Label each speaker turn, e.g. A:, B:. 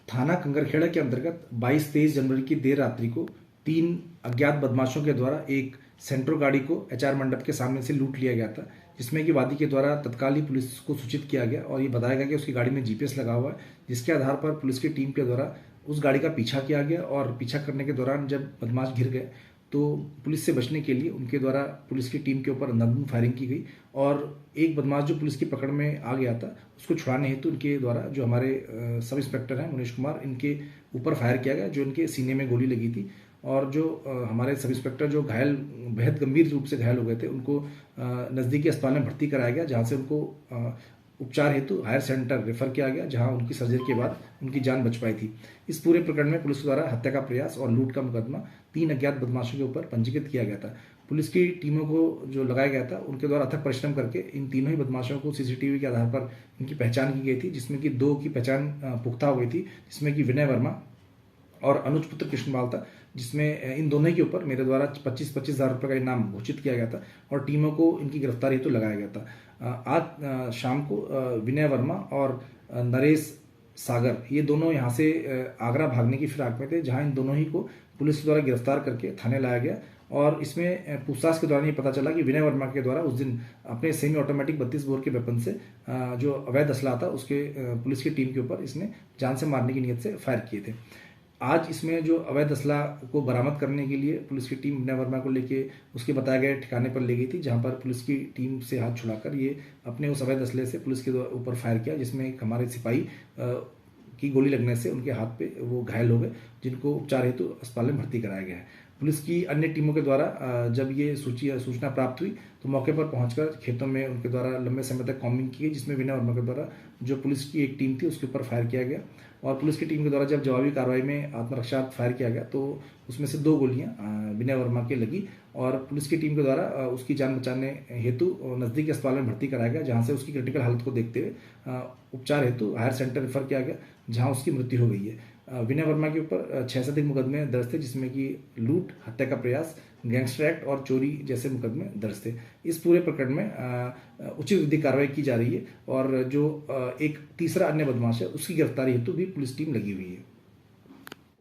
A: थाना कंगरखेड़ा के अंतर्गत 22-23 जनवरी की देर रात्रि को 3 अज्ञात बदमाशों के द्वारा एक सेंट्रो गाड़ी को एचआर मंडप के सामने से लूट लिया गया था, जिसमें कि वादी के द्वारा तत्काल ही पुलिस को सूचित किया गया और ये बताया गया कि उसकी गाड़ी में जीपीएस लगा हुआ है, जिसके आधार पर पुलिस की टीम के द्वारा उस गाड़ी का पीछा किया गया और पीछा करने के दौरान जब बदमाश घिर गए तो पुलिस से बचने के लिए उनके द्वारा पुलिस की टीम के ऊपर अंधाधुंध फायरिंग की गई और एक बदमाश जो पुलिस की पकड़ में आ गया था उसको छुड़ाने हेतु इनके द्वारा जो हमारे सब इंस्पेक्टर हैं मुनीश कुमार, इनके ऊपर फायर किया गया, जो इनके सीने में गोली लगी थी। और जो हमारे सब इंस्पेक्टर जो घायल, बेहद गंभीर रूप से घायल हो गए थे, उनको नज़दीकी अस्पताल में भर्ती कराया गया, जहाँ से उनको उपचार हेतु हायर सेंटर रेफर किया गया, जहां उनकी सर्जरी के बाद उनकी जान बच पाई थी। इस पूरे प्रकरण में पुलिस द्वारा हत्या का प्रयास और लूट का मुकदमा 3 अज्ञात बदमाशों के ऊपर पंजीकृत किया गया था। पुलिस की टीमों को जो लगाया गया था उनके द्वारा अथक परिश्रम करके इन तीनों ही बदमाशों को सीसीटीवी के आधार पर इनकी पहचान की गई थी, जिसमें कि 2 की पहचान पुख्ता हो गई थी, जिसमें कि विनय वर्मा और अनुज पुत्र कृष्णपाल था, जिसमें इन दोनों के ऊपर मेरे द्वारा 25-25 हज़ार रुपये का इनाम घोषित किया गया था और टीमों को इनकी गिरफ्तारी हेतु लगाया गया था। आज शाम को विनय वर्मा और नरेश सागर ये दोनों यहाँ से आगरा भागने की फिराक में थे, जहाँ इन दोनों ही को पुलिस द्वारा गिरफ्तार करके थाने लाया गया और इसमें पूछताछ के दौरान ये पता चला कि विनय वर्मा के द्वारा उस दिन अपने सेमी ऑटोमेटिक 32 बोर के वेपन से जो अवैध असला था उसके पुलिस की टीम के ऊपर इसने जान से मारने की नीयत से फायर किए थे। आज इसमें जो अवैध असला को बरामद करने के लिए पुलिस की टीम विनय वर्मा को लेके उसके बताए गए ठिकाने पर ले गई थी, जहां पर पुलिस की टीम से हाथ छुड़ाकर ये अपने उस अवैध असले से पुलिस के ऊपर फायर किया, जिसमें एक हमारे सिपाही की गोली लगने से उनके हाथ पे वो घायल हो गए, जिनको उपचार हेतु अस्पताल में भर्ती कराया गया है। पुलिस की अन्य टीमों के द्वारा जब ये सूचना प्राप्त हुई तो मौके पर पहुंचकर खेतों में उनके द्वारा लंबे समय तक कॉम्बिंग की गई, जिसमें विनय वर्मा के द्वारा जो पुलिस की एक टीम थी उसके ऊपर फायर किया गया और पुलिस की टीम के द्वारा जब जवाबी कार्रवाई में आत्मरक्षा फायर किया गया तो उसमें से 2 गोलियां विनय वर्मा के लगी और पुलिस की टीम के द्वारा उसकी जान बचाने हेतु नज़दीकी अस्पताल में भर्ती कराया गया, जहां से उसकी क्रिटिकल हालत को देखते हुए उपचार हेतु हायर सेंटर रेफर किया गया, जहां उसकी मृत्यु हो गई है। विनय वर्मा के ऊपर 6 से अधिक मुकदमे दर्ज थे, जिसमें कि लूट, हत्या का प्रयास, गैंगस्टर एक्ट और चोरी जैसे मुकदमे दर्ज थे। इस पूरे प्रकरण में उचित विधिक कार्रवाई की जा रही है और जो एक तीसरा अन्य बदमाश है उसकी गिरफ्तारी हेतु भी पुलिस टीम लगी हुई है।